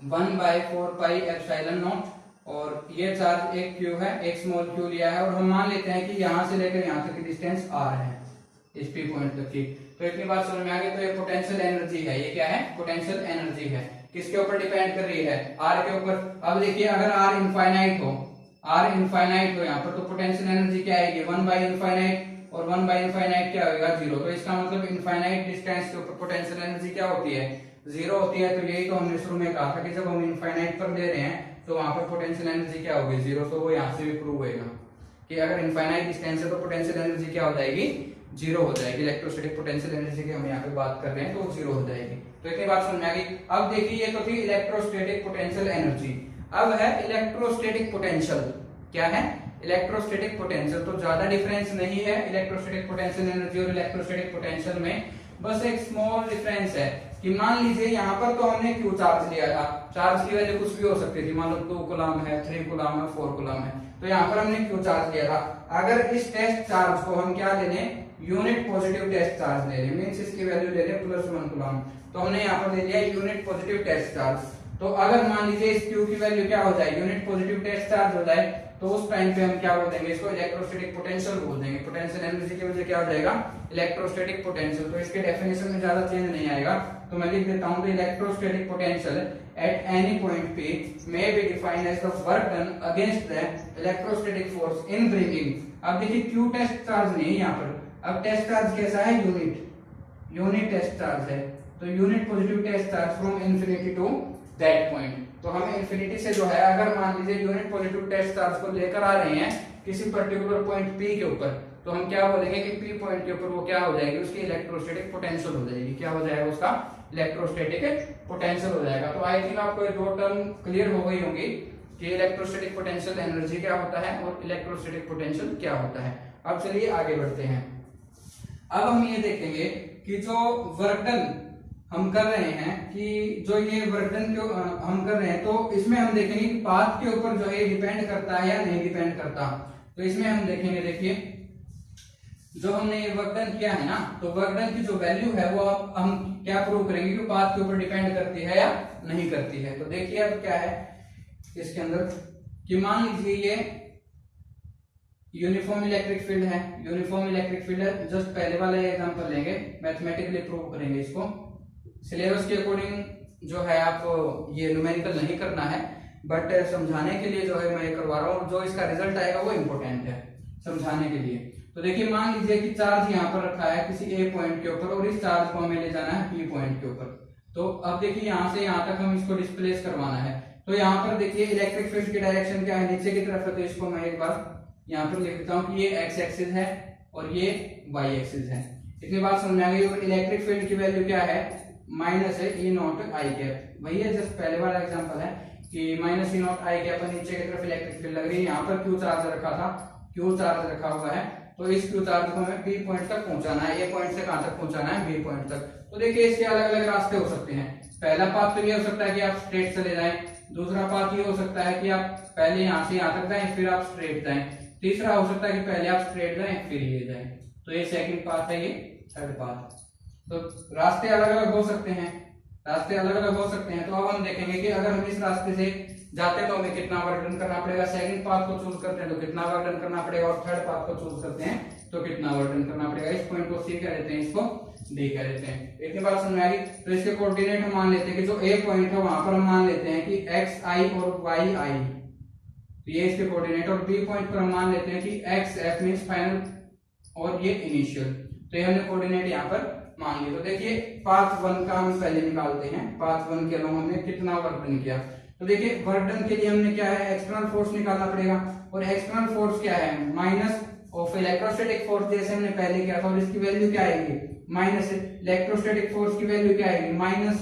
1/4 pi epsilon not, और ये चार्ज एक क्यू है, एक स्मॉल क्यू लिया है, और हम मान लेते हैं कि यहाँ से लेकर यहाँ तक की डिस्टेंस आर है, इस पी पॉइंट तक की। तो इतनी बात समझ में आ गई। तो ये पोटेंशियल एनर्जी है, ये क्या है, पोटेंशियल एनर्जी है। किसके ऊपर डिपेंड कर रही है? आर के ऊपर। अब देखिए अगर आर इनफाइनाइट हो, आर इनफाइनाइट हो यहाँ पर, तो पोटेंशियल एनर्जी क्या आएगी, 1/इनफाइनाइट, और 1/इनफाइनाइट क्या होगा, 0। तो इसका मतलब इनफाइनाइट डिस्टेंस के ऊपर पोटेंशियल एनर्जी क्या होती है, 0 होती है। तो यही तो हमने शुरू में कहा था कि जब हम इनफाइनाइट पर ले रहे हैं तो वहां पर पोटेंशियल एनर्जी क्या होगी, 0। तो वो यहाँ से भी प्रूव होगा कि अगर इनफाइनाइट डिस्टेंस है तो पोटेंशियल एनर्जी क्या हो जाएगी, 0 हो जाएगी। इलेक्ट्रोस्टैटिक पोटेंशियल एनर्जी की हम यहाँ पे बात कर रहे हैं, तो वो 0 हो जाएगी। तो इतनी बात समझ में आ गई। अब देखिए ये तो थी इलेक्ट्रोस्टैटिक पोटेंशियल एनर्जी। अब है इलेक्ट्रोस्टैटिक पोटेंशियल। क्या है? Electrostatic potential. तो ज्यादा डिफरेंस नहीं है इलेक्ट्रोस्टैटिक पोटेंशियल एनर्जी और इलेक्ट्रोस्टैटिक पोटेंशियल में, बस एक स्मॉल डिफरेंस है कि मान लीजिए यहाँ पर तो हमने क्यू चार्ज लिया था, चार्ज की वैल्यू कुछ भी हो सकती थी, मान लो 2 कूलम है, 3 कूलम है, 4 कूलम है, तो यहाँ पर हमने क्यू चार्ज लिया था। अगर इस टेस्ट चार्ज को हम क्या ले लें, यूनिट पॉजिटिव टेस्ट चार्ज ले लें, मींस इसकी वैल्यू ले लें +1 कूलम, तो हमने यहाँ पर ले लिया यूनिट पॉजिटिव टेस्ट चार्ज। तो अगर मान लीजिए इस क्यू की वैल्यू क्या हो जाए, यूनिट पॉजिटिव टेस्ट चार्ज हो जाए, तो उस टाइम पे हम क्या बोल देंगे, इसको इलेक्ट्रोस्टैटिक पोटेंशियल बोल देंगे। पोटेंशियल एनर्जी की वजह क्या हो जाएगा, इलेक्ट्रोस्टैटिक पोटेंशियल। तो इसके डेफिनेशन में ज्यादा चेंज नहीं आएगा, तो मैं लिख देता हूं, electrostatic potential at any point P may be defined as the work done against the electrostatic force in bringing। अब देखिए क्यू टेस्ट चार्ज नहीं है यहाँ पर, अब टेस्ट चार्ज कैसा है, यूनिट टेस्ट चार्ज है। तो unit positive test charge from infinity to that point. तो हमें इंफिनिटी से जो है, अगर मान लीजिए यूनिट पॉजिटिव टेस्ट चार्ज को लेकर आ रहे हैं किसी पर्टिकुलर पॉइंट P के ऊपर, तो हम क्या बोलेंगे कि P पॉइंट के ऊपर वो क्या हो जाएगी, उसकी इलेक्ट्रोस्टैटिक पोटेंशियल हो जाएगी। क्या हो जाएगा, उसका इलेक्ट्रोस्टैटिक पोटेंशियल हो जाएगा। तो आई थिंक आपको ये 2 टर्म क्लियर हो गई होंगी कि इलेक्ट्रोस्टैटिक पोटेंशियल एनर्जी क्या होता है और इलेक्ट्रोस्टैटिक पोटेंशियल क्या होता है। अब चलिए आगे बढ़ते हैं। अब हम ये देखेंगे कि जो वर्क डन हम कर रहे हैं, कि जो ये वर्क डन जो हम कर रहे हैं, तो इसमें हम देखेंगे कि पाथ के ऊपर जो है डिपेंड करता है या नहीं डिपेंड करता। तो इसमें हम देखेंगे, देखिए जो हमने ये वर्क डन किया है ना, तो वर्क डन की जो वैल्यू है वो अब हम क्या प्रूव करेंगे कि पाथ के ऊपर डिपेंड करती है या नहीं करती है। तो देखिए अब क्या है इसके अंदर, कि मान लीजिए ये यूनिफॉर्म इलेक्ट्रिक फील्ड है, यूनिफॉर्म इलेक्ट्रिक फील्ड है। जस्ट पहले वाला एग्जांपल लेंगे, मैथमेटिकली प्रूव करेंगे इसको। सिलेबस के अकॉर्डिंग जो है आपको ये न्यूमेरिकल नहीं करना है, बट समझाने के लिए जो है मैं ये करवा रहा हूँ। जो इसका रिजल्ट आएगा वो इंपॉर्टेंट है समझाने के लिए। तो देखिए मान लीजिए कि चार्ज यहाँ पर रखा है किसी ए पॉइंट के ऊपर, और इस चार्ज को हमें ले जाना है बी पॉइंट के ऊपर। तो अब देखिए यहाँ से यहाँ तक हम इसको डिस्प्लेस करवाना है। तो यहाँ पर देखिए इलेक्ट्रिक फील्ड की डायरेक्शन क्या है, नीचे की तरफ है। तो इसको मैं एक बार यहाँ पर लिख देता हूँ कि ये एक्स एक्सिस है और ये वाई एक्सिस है। इतनी बात समझ में आ गई। और इलेक्ट्रिक फील्ड की वैल्यू क्या है, माइनस है ई नॉट आई कैप। वही है जस्ट पहले वाला एग्जांपल है कि minus E not I cap, नीचे की तरफ इलेक्ट्रिक फील्ड लग रही है। यहाँ पर क्यू चार्ज रखा था, क्यू चार्ज रखा हुआ है, तो इस क्यू चार्ज को हमें बी पॉइंट तक पहुंचाना है। ए पॉइंट से कहां तक पहुंचाना है, बी पॉइंट तक। तो देखिए इसके अलग अलग रास्ते हो सकते हैं। पहला पाथ तो ये हो सकता है कि आप स्ट्रेट चले जाएं, दूसरा पाथ ये हो सकता है कि आप पहले यहाँ से यहाँ तक जाएं फिर आप स्ट्रेट जाएं, तीसरा हो सकता है कि पहले आप स्ट्रेट जाएं फिर ये जाएं। तो ये सेकंड पाथ है, ये थर्ड पाथ। तो रास्ते अलग अलग हो सकते हैं, रास्ते अलग अलग हो सकते हैं। तो अब हम देखेंगे कि अगर हम इस रास्ते से जाते तो हमें कितना वर्क डन करना पड़ेगा। सेकंड पाथ को चूज करते हैं तो कितना वर्क डन करना पड़ेगा, और थर्ड पाथ को चूज करते हैं तो कितना वर्क डन करना पड़ेगा। इस पॉइंट को सी कह देते हैं, इसको डी कह देते हैं। इतनी बात समझ में आ गई। तो इसके कोऑर्डिनेट हम मान लेते हैं कि जो ए पॉइंट है वहां पर हम मान लेते हैं कि एक्स आई और वाई आई, तो ये इसके कोऑर्डिनेट। और बी पॉइंट पर हम मान लेते हैं कि एक्स एफ मींस फाइनल और ये इनिशियल। तो ये हमने कोऑर्डिनेट यहाँ पर मान लिया। तो देखिए पाथ 1 का हम पहले निकालते हैं। पाथ 1 के अलावा हमने कितना वर्क डन किया। तो देखिए वर्क डन के लिए हमने क्या है, एक्सटर्नल फोर्स निकालना पड़ेगा, और एक्सटर्नल फोर्स क्या है, माइनस ऑफ इलेक्ट्रोस्टैटिक फोर्स, जैसे हमने पहले किया था, और इसकी वैल्यू क्या आएगी, माइनस इलेक्ट्रोस्टैटिक फोर्स की वैल्यू क्या आएगी, minus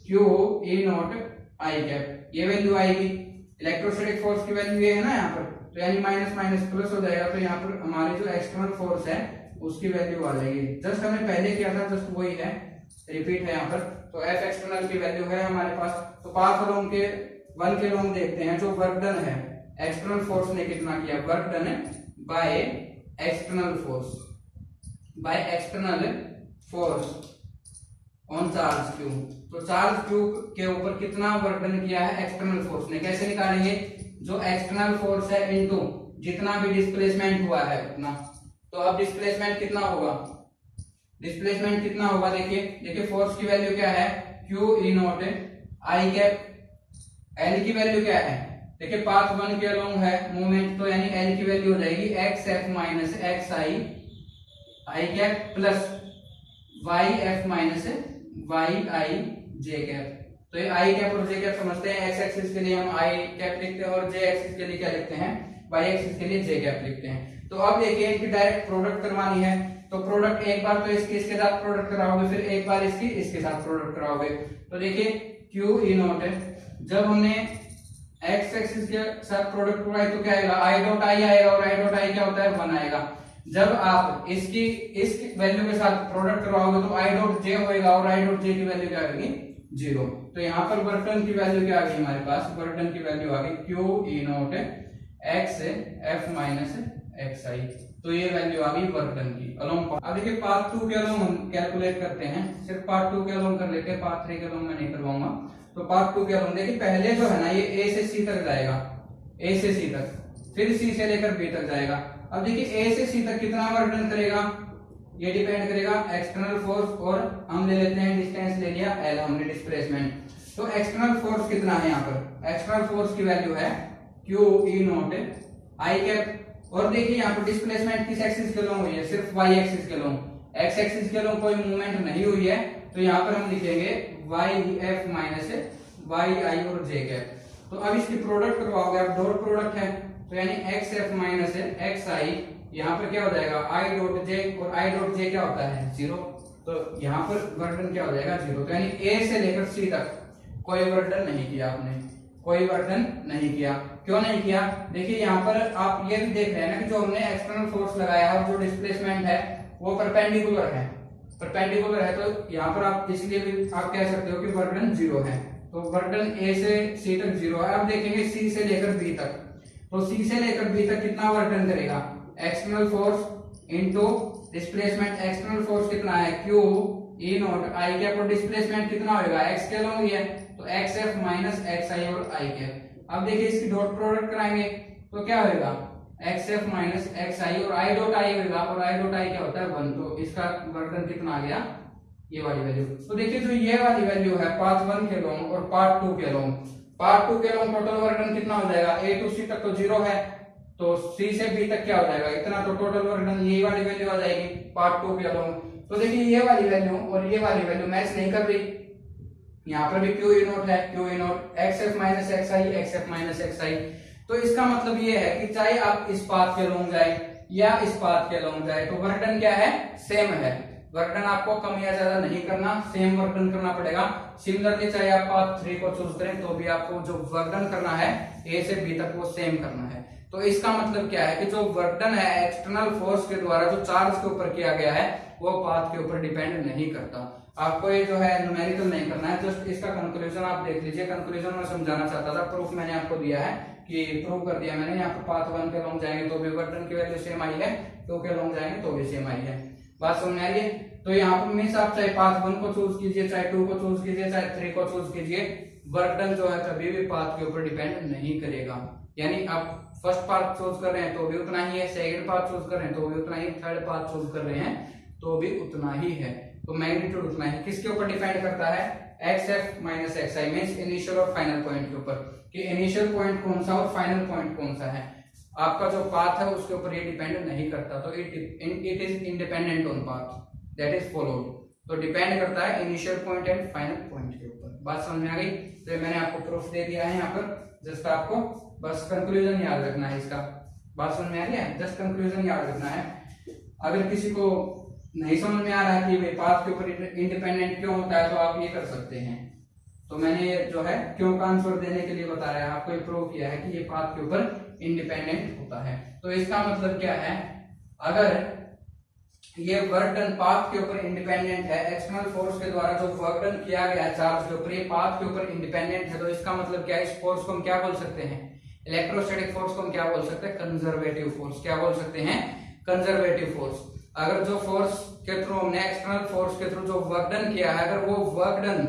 Q e not I cap, ये वैल्यू आएगी। इलेक्ट्रोस्टैटिक फोर्स की वैल्यू ये है ना यहाँ पर, तो यानी माइनस माइनस प्लस हो जाएगा, तो यहाँ पर हमारी जो एक्सटर्नल फोर्स है उसकी वैल्यू आ जाएगी। जस्ट हमने पहले किया था, जस्ट वही है, रिपीट है यहाँ पर। तो एफ एक्सटर्नल की वैल्यू है हमारे पास। तो पाथ अलोंग के 1 के लोग देखते हैं, जो वर्क डन है, एक्सटर्नल फोर्स ने कितना किया, वर्क डन है by external force, by external force on charge Q. तो चार्ज क्यू के ऊपर कितना वर्क डन किया है एक्सटर्नल फोर्स ने, कैसे निकालेंगे, जो एक्सटर्नल फोर्स है इनटू जितना भी डिस्प्लेसमेंट हुआ है उतना। तो अब डिस्प्लेसमेंट कितना होगा, डिस्प्लेसमेंट कितना होगा, देखिए फोर्स की वैल्यू क्या है, q e not I cap, L की वैल्यू क्या है, देखिए पाथ 1 के अलोंग है मूवमेंट, तो यानी एल की वैल्यू हो जाएगी x f minus x i i cap plus y f minus y i j cap. तो ये आई कैप और जे कैप समझते हैं, एक्स एक्सिस के लिए हम आई कैप लिखते हैं और जे एक्सिस के लिए क्या लिखते हैं, वाई एक्सिस के लिए जे कैप लिखते हैं। तो अब देखिए इनकी डायरेक्ट प्रोडक्ट करवानी है, तो प्रोडक्ट एक बार तो इसके साथ प्रोडक्ट कराओगे, फिर एक बार इसके साथ प्रोडक्ट कराओगे। तो देखिए क्यू ई नॉट है, जब हमने एक्स एक्सिस के साथ प्रोडक्ट कराई तो क्या आएगा, आई डॉट आई आएगा, और आई डॉट आई क्या होता है, 1 आएगा। जब आप इस वैल्यू के साथ प्रोडक्ट करवाओगे तो आई डॉट जे होएगा, और आई डॉट जे की वैल्यू क्या आएगी, 0। तो यहाँ पर वर्क डन की वैल्यू क्या आ गई हमारे पास, वर्क डन की वैल्यू आ गई q e naught x f minus x i. तो ये वैल्यू आ गई वर्क डन की अलोंग। अब देखिए पार्ट 2 के अलोंग हम कैलकुलेट करते हैं, सिर्फ पार्ट 2 के अलोंग कर लेते हैं, पार्ट 3 के अलोंग मैं नहीं करवाऊंगा। तो पार्ट 2 के अलोंग देखिए पहले जो है ना, ये ए से सी तक जाएगा, ए से सी तक, फिर सी से लेकर बी तक जाएगा। अब देखिए ए से सी तक कितना वर्क डन करेगा, ये डिपेंड करेगा एक्सटर्नल फोर्स, और हम ले लेते हैं डिस्टेंस ले लिया एल हमने, डिस्प्लेसमेंट। तो एक्सटर्नल फोर्स कितना है यहाँ पर, एक्सटर्नल फोर्स की वैल्यू है q e not I cap, और देखिए यहाँ पर डिस्प्लेसमेंट किस एक्सिस के लोग हुई है, सिर्फ वाई एक्सिस के लोग, एक्स एक्सिस के लोग कोई मूवमेंट नहीं हुई है। तो यहाँ पर हम लिखेंगे वाई एफ माइनस वाई आई और जे कैप। तो अब इसकी प्रोडक्ट करवाओगे, अब डॉट प्रोडक्ट है, तो यानी एक्स एफ माइनस एक्स आई, यहाँ पर क्या हो जाएगा आई डॉट जे, और आई डॉट जे क्या होता है 0। तो यहाँ पर वर्क डन क्या हो जाएगा 0। तो यानी ए से लेकर सी तक कोई वर्क डन नहीं किया आपने, कोई वर्क डन नहीं किया। क्यों नहीं किया, देखिए यहाँ पर आप ये भी देख रहे हैं ना कि जो हमने एक्सटर्नल फोर्स लगाया है और जो डिस्प्लेसमेंट है वो परपेंडिकुलर है, परपेंडिकुलर है। तो यहाँ पर आप इसलिए भी आप कह सकते हो कि वर्क डन 0 है। तो वर्क डन ए से सी तक 0 है। अब देखेंगे सी से लेकर बी तक, तो सी से लेकर बी तक कितना वर्क डन करेगा, external force into displacement. External force कितना है q e not I cap, और डिस्प्लेसमेंट कितना होगा एक्स के लॉन्ग है, तो एक्स एफ माइनस एक्स आई और आई कैप। अब देखिए इसकी डॉट प्रोडक्ट कराएंगे तो क्या होगा एक्स एफ माइनस एक्स आई, और आई डॉट आई होगा, और आई डॉट आई क्या होता है 1। तो इसका वर्क डन कितना आ गया, ये वाली वैल्यू। तो देखिए जो ये वाली वैल्यू है पार्ट 1 के लॉन्ग और पार्ट 2 के लॉन्ग, पार्ट 2 के लॉन्ग टोटल वर्क डन कितना हो जाएगा, ए टू सी तक तो 0 है, तो सी से बी तक क्या हो जाएगा इतना, तो टोटल वर्क डन यही वाली वैल्यू आ जाएगी पार्ट 2 के लॉन्ग। तो देखिए ये वाली वैल्यू और ये वाली वैल्यू मैच नहीं कर रही, यहाँ पर भी क्यू ई नॉट है, q e naught x f minus x i, x f minus x i. तो इसका मतलब ये है कि चाहे आप इस पाथ के लॉन्ग जाए या इस पाथ के लॉन्ग जाए, तो वर्क डन क्या है, सेम है। वर्क डन आपको कम या ज्यादा नहीं करना, सेम वर्क डन करना पड़ेगा। सिमिलरली चाहे आप पाथ 3 को चूज करें तो भी आपको जो वर्क डन करना है ए से बी तक वो सेम करना है। तो इसका मतलब क्या है कि जो वर्क डन है एक्सटर्नल फोर्स के द्वारा जो चार्ज के ऊपर किया गया है वो पाथ के ऊपर डिपेंड नहीं करता। आपको ये जो है न्यूमेरिकल नहीं करना है, जस्ट इसका कंक्लूजन आप देख लीजिए। कंक्लूजन में समझाना चाहता था, प्रूफ मैंने आपको दिया है कि प्रूव कर दिया मैंने। यहाँ पर पाथ 1 के लॉन्ग जाएंगे तो भी वर्क डन की वैल्यू सेम आई है, 2 के लॉन्ग जाएंगे तो भी सेम आई है। बात समझ आ रही है। तो यहाँ पर मीन्स आप चाहे पाथ 1 को चूज कीजिए, चाहे 2 को चूज कीजिए, चाहे 3 को चूज कीजिए, वर्क डन जो है कभी भी पाथ के ऊपर डिपेंड नहीं करेगा। यानी आप फर्स्ट पाथ चूज कर रहे हैं तो भी उतना ही है, सेकंड पाथ चूज कर रहे हैं तो भी उतना ही, थर्ड पाथ चूज कर रहे हैं तो भी उतना ही है। तो मैग्नीट्यूड उतना ही। किसके ऊपर डिपेंड करता है, x f minus x I means initial और फाइनल पॉइंट के ऊपर, कि इनिशियल पॉइंट कौन सा और फाइनल पॉइंट कौन सा है। आपका जो पाथ है उसके ऊपर ये डिपेंड नहीं करता। तो it is independent on path that is followed. तो डिपेंड करता है initial point and final point के ऊपर। बात समझ में आ गई? तो ये मैंने आपको प्रूफ दे दिया है यहाँ पर, जस्ट आपको बस कंक्लूजन याद रखना है इसका। बात समझ में आ गया? जस्ट कंक्लूजन याद रखना है। अगर किसी को नहीं समझ में आ रहा है कि भाई पाथ के ऊपर इंडिपेंडेंट क्यों होता है, तो आप ये कर सकते हैं। तो मैंने जो है क्यों का आंसर देने के लिए बताया, आपको ये प्रूव किया है कि ये पाथ के ऊपर इंडिपेंडेंट होता है। तो इसका मतलब क्या है, अगर ये वर्क डन पाथ के ऊपर इंडिपेंडेंट है, एक्सटर्नल फोर्स के द्वारा जो वर्क डन किया गया है चार्ज के ऊपर, ये पाथ के ऊपर इंडिपेंडेंट है, तो इसका मतलब क्या है, इस फोर्स को हम क्या बोल सकते हैं, इलेक्ट्रोस्टैटिक फोर्स को हम क्या बोल सकते हैं, कंजर्वेटिव फोर्स। क्या बोल सकते हैं, कंजर्वेटिव फोर्स। अगर जो फोर्स के थ्रू हमने एक्सटर्नल फोर्स के थ्रू जो वर्क डन किया है, अगर वो वर्क डन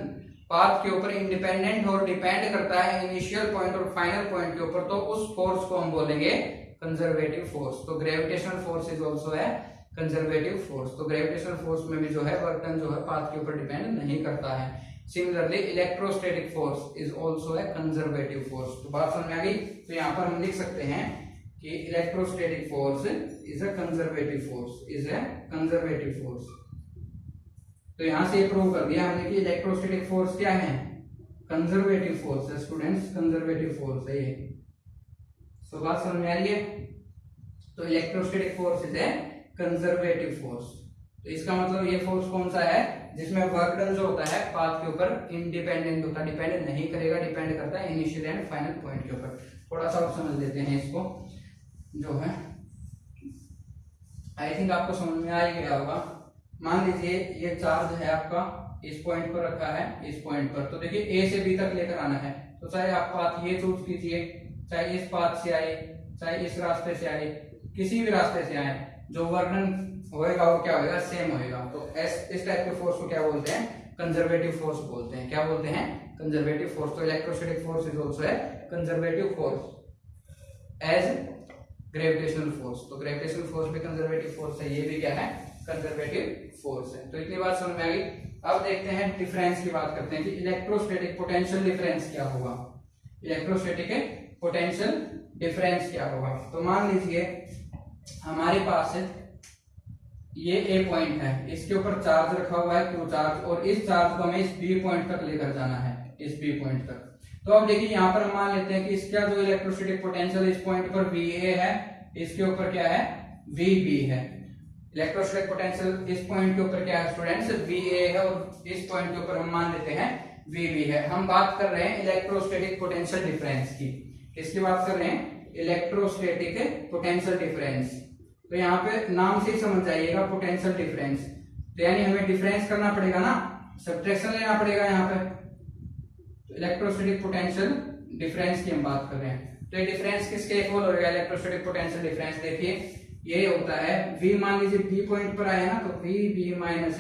पाथ के ऊपर इंडिपेंडेंट और डिपेंड करता है इनिशियल पॉइंट और फाइनल पॉइंट के ऊपर, तो उस फोर्स को हम बोलेंगे कंजर्वेटिव फोर्स। तो ग्रेविटेशनल फोर्स इज आल्सो है कंजर्वेटिव फोर्स। तो ग्रेविटेशनल फोर्स में भी जो है वर्क डन जो है पाथ के ऊपर डिपेंड नहीं करता है। Similarly electrostatic force is also है कंजर्वेटिव फोर्स। तो बात समझ में आ गई? तो यहाँ पर हम लिख सकते हैं कि electrostatic force is a conservative force, is a conservative force. तो यहां से प्रूव कर दिया हमने कि इलेक्ट्रोस्टैटिक फोर्स क्या है, कंजर्वेटिव फोर्स है स्टूडेंट्स, कंजर्वेटिव फोर्स है ये। तो बात समझ में आ रही है? तो electrostatic force is a conservative force. तो इसका मतलब ये फोर्स कौन सा है, जिसमें वर्क डन जो होता है पाथ के ऊपर इंडिपेंडेंट होता है, डिपेंड नहीं करेगा, डिपेंड करता है इनिशियल एंड फाइनल पॉइंट के ऊपर। थोड़ा सा और समझ लेते हैं इसको, जो है आई थिंक आपको समझ में आ ही गया होगा। मान लीजिए ये चार्ज है आपका, इस पॉइंट पर रखा है, इस पॉइंट पर, तो देखिए ए से बी तक लेकर आना है। तो चाहे आप पाथ ये चूज कीजिए, चाहे इस पाथ से आए, चाहे इस रास्ते से आए, किसी भी रास्ते से आए, जो वर्क डन होएगा वो क्या होएगा, सेम होएगा। तो इस टाइप के फोर्स को क्या बोलते हैं, कंजर्वेटिव फोर्स बोलते हैं। क्या बोलते हैं, कंजर्वेटिव फोर्स। तो इलेक्ट्रोस्टैटिक फोर्स इज आल्सो है conservative force as gravitational force. तो ग्रेविटेशनल फोर्स भी कंजर्वेटिव फोर्स है, ये भी क्या है, कंजर्वेटिव फोर्स है। तो इतनी बात समझ में आ गई। अब देखते हैं डिफरेंस की बात करते हैं कि इलेक्ट्रोस्टैटिक पोटेंशियल डिफरेंस क्या होगा, इलेक्ट्रोस्टैटिक पोटेंशियल डिफरेंस क्या होगा। तो मान लीजिए हमारे पास ये ए पॉइंट है, इसके ऊपर चार्ज रखा हुआ है क्यू चार्ज, और इस चार्ज को हमें इस बी पॉइंट तक लेकर जाना है, इस बी पॉइंट तक। तो अब देखिए यहाँ पर हम मान लेते हैं कि इसका जो इलेक्ट्रोस्टैटिक पोटेंशियल इस पॉइंट पर VA है, इसके ऊपर क्या है, VB है। इलेक्ट्रोस्टैटिक पोटेंशियल इस पॉइंट के ऊपर क्या है स्टूडेंट्स, VA है, और इस पॉइंट के ऊपर हम मान लेते हैं VB है। हम बात कर रहे हैं इलेक्ट्रोस्टैटिक पोटेंशियल डिफरेंस की। किसकी बात कर रहे हैं, इलेक्ट्रोस्टैटिक पोटेंशियल डिफरेंस। तो यहाँ पे नाम से ही समझ जाइएगा पोटेंशियल डिफरेंस, तो यानी हमें डिफरेंस करना पड़ेगा ना, सब्ट्रैक्शन लेना पड़ेगा यहाँ पे। तो इलेक्ट्रोस्टैटिक पोटेंशियल डिफरेंस की हम बात कर रहे हैं। तो ये डिफरेंस किसके इक्वल होगा, इलेक्ट्रोस्टैटिक पोटेंशियल डिफरेंस। देखिए ये होता है V, मान लीजिए B पॉइंट पर आया ना, तो VB माइनस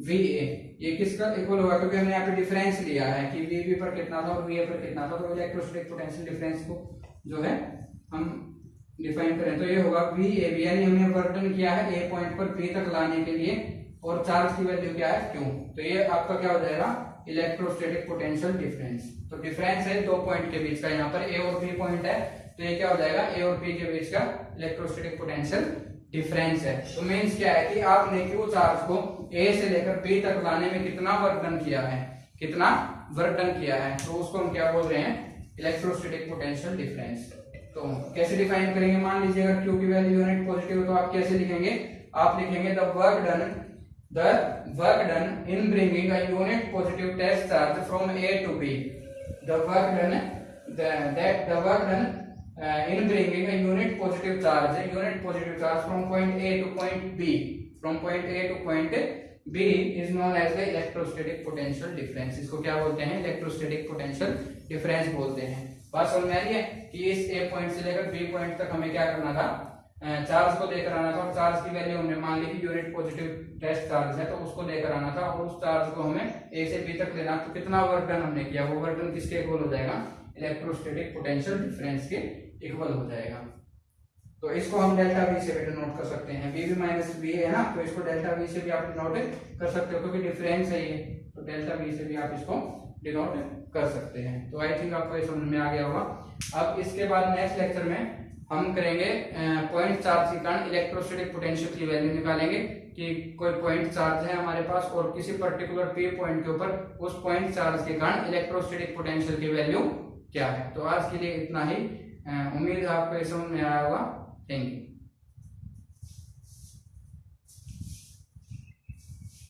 VA, ये किसका इक्वल होगा, क्योंकि हमने यहाँ पे डिफरेंस लिया है कि VB पर कितना था और VA पर कितना था। तो इलेक्ट्रोस्टैटिक पोटेंशियल डिफरेंस को जो है हम डिफाइन करें तो ये होगा VAB, यानी हमने वर्क डन किया है A पॉइंट पर B तक लाने के लिए, और चार्ज की वैल्यू क्या है, Q। तो ये आपका क्या हो जाएगा, इलेक्ट्रोस्टैटिक पोटेंशियल डिफरेंस। तो डिफरेंस है दो पॉइंट के बीच का, यहाँ पर A और B पॉइंट है, तो ये क्या हो जाएगा, A और B के बीच का इलेक्ट्रोस्टैटिक पोटेंशियल डिफरेंस है। तो मीन्स क्या है कि आपने Q चार्ज को A से लेकर B तक लाने में कितना वर्क डन किया है, कितना वर्क डन किया है, तो उसको हम क्या बोल रहे हैं, इलेक्ट्रोस्टैटिक पोटेंशियल डिफरेंस। तो कैसे डिफाइन करेंगे, मान लीजिए अगर Q की वैल्यू यूनिट पॉजिटिव तो आप कैसे लिखेंगे, आप लिखेंगे the work done in bringing a unit positive test charge from A to B, the work done in bringing a unit positive charge from point A to point B is known as the electrostatic potential difference। इसको क्या बोलते हैं, electrostatic potential difference बोलते हैं। बात समझ में आ रही है कि इस A पॉइंट से लेकर B पॉइंट तक हमें क्या करना था, चार्ज को लेकर आना था, और चार्ज की वैल्यू हमने मान ली कि यूनिट पॉजिटिव टेस्ट चार्ज है, तो उसको लेकर आना था, और उस चार्ज को हमें A से B तक लेना। तो कितना वर्क डन हमने किया, वो वर्क डन किसके इक्वल हो जाएगा, इलेक्ट्रोस्टैटिक पोटेंशियल डिफरेंस के इक्वल हो जाएगा। तो इसको हम डेल्टा V से भी डिनोट कर सकते हैं, VB माइनस VA है ना, तो इसको डेल्टा V से भी आप डिनोट कर सकते हो, क्योंकि डिफरेंस है ये, तो डेल्टा V से भी आप इसको डिनोट कर सकते हैं। तो आई थिंक आपको ये समझ में आ गया होगा। अब इसके बाद नेक्स्ट लेक्चर में हम करेंगे पॉइंट चार्ज के कारण इलेक्ट्रोस्टैटिक पोटेंशियल की वैल्यू निकालेंगे कि कोई पॉइंट चार्ज है हमारे पास और किसी पर्टिकुलर पी पॉइंट के ऊपर उस पॉइंट चार्ज के कारण इलेक्ट्रोस्टैटिक पोटेंशियल की वैल्यू क्या है। तो आज के लिए इतना ही। उम्मीद है आपको ये समझ में आया होगा। Thank you.